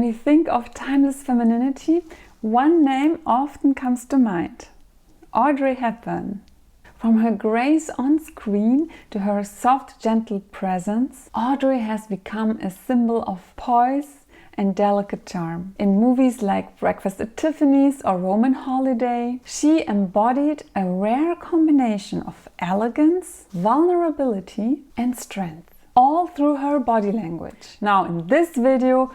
we think of timeless femininity, one name often comes to mind: Audrey Hepburn. From her grace on screen to her soft, gentle presence, Audrey has become a symbol of poise and delicate charm. In movies like Breakfast at Tiffany's or Roman Holiday, she embodied a rare combination of elegance, vulnerability and strength, all through her body language. Now, in this video,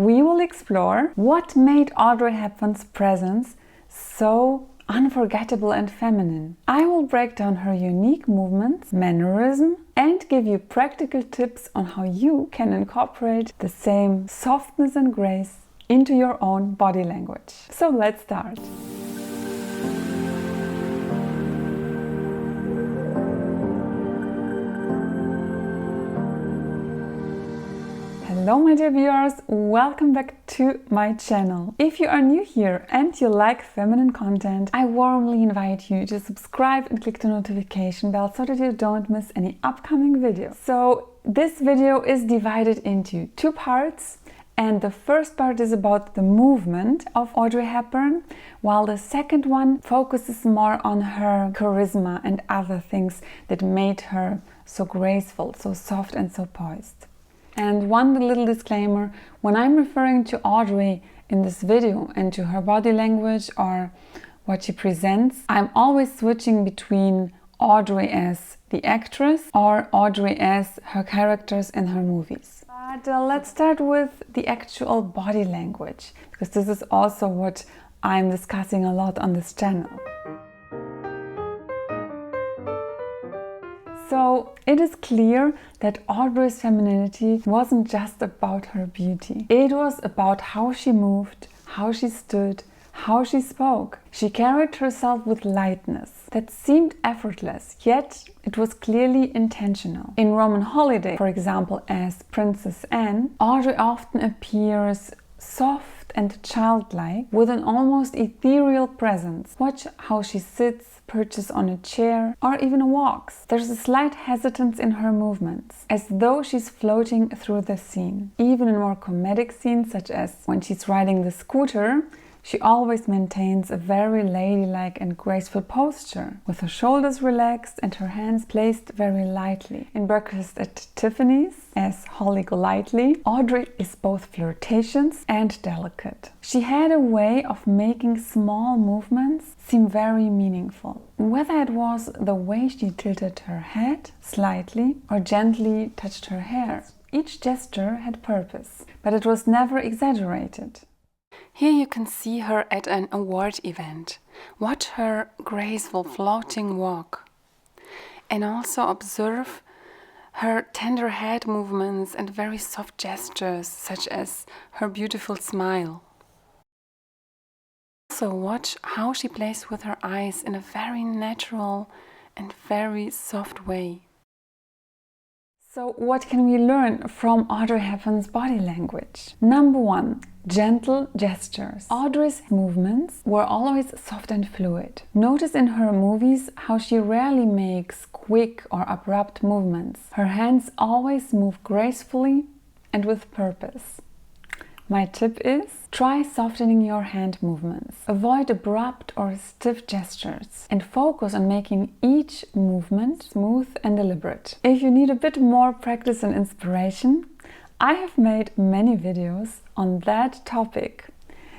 we will explore what made Audrey Hepburn's presence so unforgettable and feminine. I will break down her unique movements, mannerism, and give you practical tips on how you can incorporate the same softness and grace into your own body language. So let's start. Hello my dear viewers, welcome back to my channel. If you are new here and you like feminine content, I warmly invite you to subscribe and click the notification bell so that you don't miss any upcoming videos. So this video is divided into two parts, and the first part is about the movement of Audrey Hepburn, while the second one focuses more on her charisma and other things that made her so graceful, so soft and so poised. And one little disclaimer: when I'm referring to Audrey in this video and to her body language or what she presents, I'm always switching between Audrey as the actress or Audrey as her characters in her movies. But let's start with the actual body language, because this is also what I'm discussing a lot on this channel. So it is clear that Audrey's femininity wasn't just about her beauty. It was about how she moved, how she stood, how she spoke. She carried herself with lightness that seemed effortless, yet it was clearly intentional. In Roman Holiday, for example, as Princess Anne, Audrey often appears soft and childlike with an almost ethereal presence. Watch how she sits, perches on a chair, or even walks. There's a slight hesitance in her movements, as though she's floating through the scene. Even in more comedic scenes, such as when she's riding the scooter, she always maintains a very ladylike and graceful posture, with her shoulders relaxed and her hands placed very lightly. In Breakfast at Tiffany's, as Holly Golightly, Audrey is both flirtatious and delicate. She had a way of making small movements seem very meaningful. Whether it was the way she tilted her head slightly or gently touched her hair, each gesture had purpose, but it was never exaggerated. Here you can see her at an award event. Watch her graceful floating walk, and also observe her tender head movements and very soft gestures, such as her beautiful smile. Also watch how she plays with her eyes in a very natural and very soft way. So what can we learn from Audrey Hepburn's body language? Number one, gentle gestures. Audrey's movements were always soft and fluid. Notice in her movies how she rarely makes quick or abrupt movements. Her hands always move gracefully and with purpose. My tip is: try softening your hand movements. Avoid abrupt or stiff gestures and focus on making each movement smooth and deliberate. If you need a bit more practice and inspiration, I have made many videos on that topic.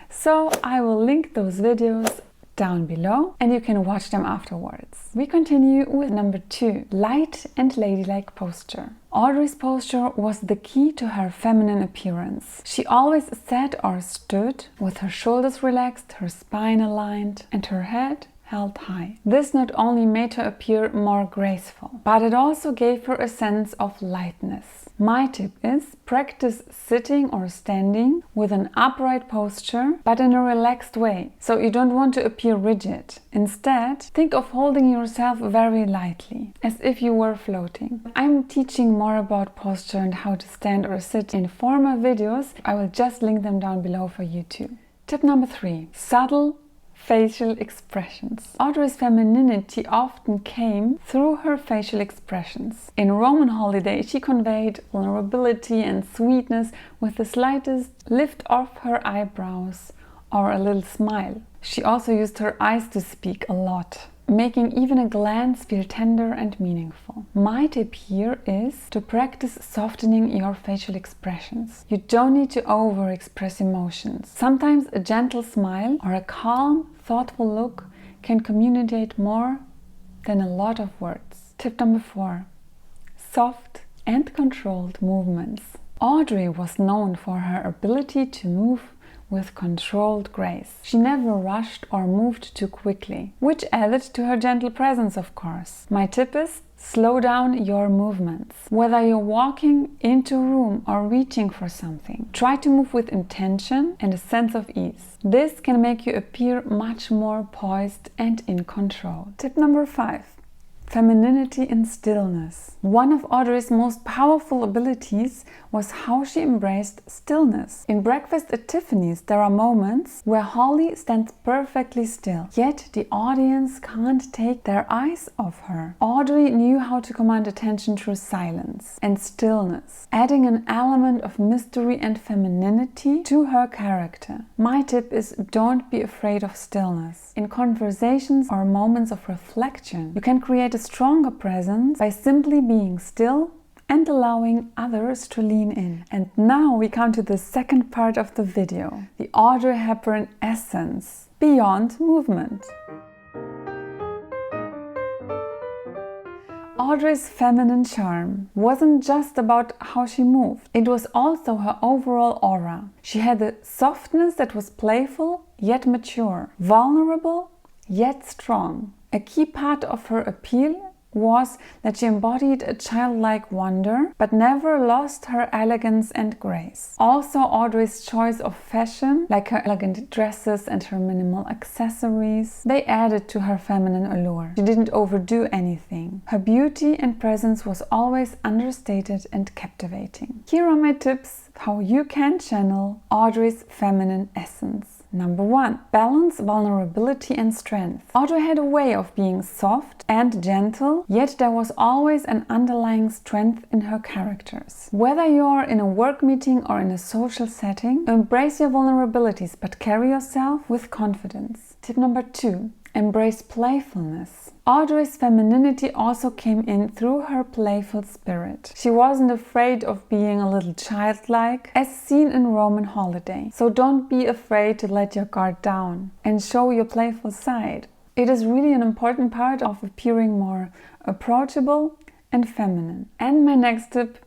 So I will link those videos down below and you can watch them afterwards. We continue with number two, light and ladylike posture. Audrey's posture was the key to her feminine appearance. She always sat or stood with her shoulders relaxed, her spine aligned, and her head held high. This not only made her appear more graceful, but it also gave her a sense of lightness. My tip is: practice sitting or standing with an upright posture, but in a relaxed way. So you don't want to appear rigid. Instead, think of holding yourself very lightly, as if you were floating. I'm teaching more about posture and how to stand or sit in former videos. I will just link them down below for you too. Tip number three, subtle Facial expressions. Audrey's femininity often came through her facial expressions. In Roman Holiday, she conveyed vulnerability and sweetness with the slightest lift of her eyebrows or a little smile. She also used her eyes to speak a lot, making even a glance feel tender and meaningful. My tip here is to practice softening your facial expressions. You don't need to over-express emotions. Sometimes a gentle smile or a calm, thoughtful look can communicate more than a lot of words. Tip number 4. Soft and controlled movements. Audrey was known for her ability to move with controlled grace. She never rushed or moved too quickly, which added to her gentle presence, of course. My tip is slow down your movements. Whether you're walking into a room or reaching for something, try to move with intention and a sense of ease. This can make you appear much more poised and in control. Tip number 5. Femininity in stillness. One of Audrey's most powerful abilities was how she embraced stillness. In Breakfast at Tiffany's, there are moments where Holly stands perfectly still, yet the audience can't take their eyes off her. Audrey knew how to command attention through silence and stillness, adding an element of mystery and femininity to her character. My tip is don't be afraid of stillness. In conversations or moments of reflection, you can create a stronger presence by simply being still and allowing others to lean in. And now we come to the second part of the video, the Audrey Hepburn essence, beyond movement. Audrey's feminine charm wasn't just about how she moved, it was also her overall aura. She had a softness that was playful yet mature, vulnerable yet strong. A key part of her appeal was that she embodied a childlike wonder, but never lost her elegance and grace. Also, Audrey's choice of fashion, like her elegant dresses and her minimal accessories, they added to her feminine allure. She didn't overdo anything. Her beauty and presence was always understated and captivating. Here are my tips how you can channel Audrey's feminine essence. Number 1. Balance vulnerability and strength. Audrey had a way of being soft and gentle, yet there was always an underlying strength in her characters. Whether you're in a work meeting or in a social setting, embrace your vulnerabilities but carry yourself with confidence. Tip number 2. Embrace playfulness. Audrey's femininity also came in through her playful spirit. She wasn't afraid of being a little childlike, as seen in Roman Holiday. So don't be afraid to let your guard down and show your playful side. It is really an important part of appearing more approachable and feminine. And my next tip,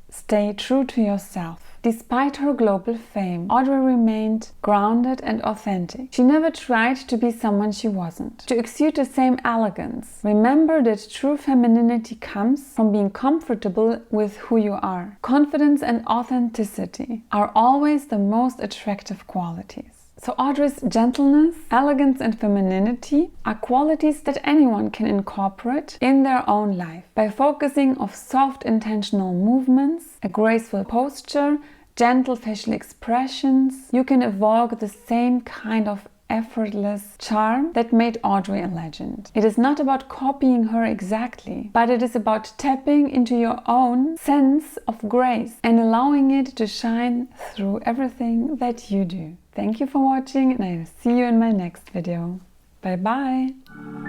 stay true to yourself. Despite her global fame, Audrey remained grounded and authentic. She never tried to be someone she wasn't, to exude the same elegance. Remember that true femininity comes from being comfortable with who you are. Confidence and authenticity are always the most attractive qualities. So Audrey's gentleness, elegance and femininity are qualities that anyone can incorporate in their own life. By focusing on soft intentional movements, a graceful posture, gentle facial expressions, you can evoke the same kind of effortless charm that made Audrey a legend. It is not about copying her exactly, but it is about tapping into your own sense of grace and allowing it to shine through everything that you do. Thank you for watching and I will see you in my next video. Bye bye!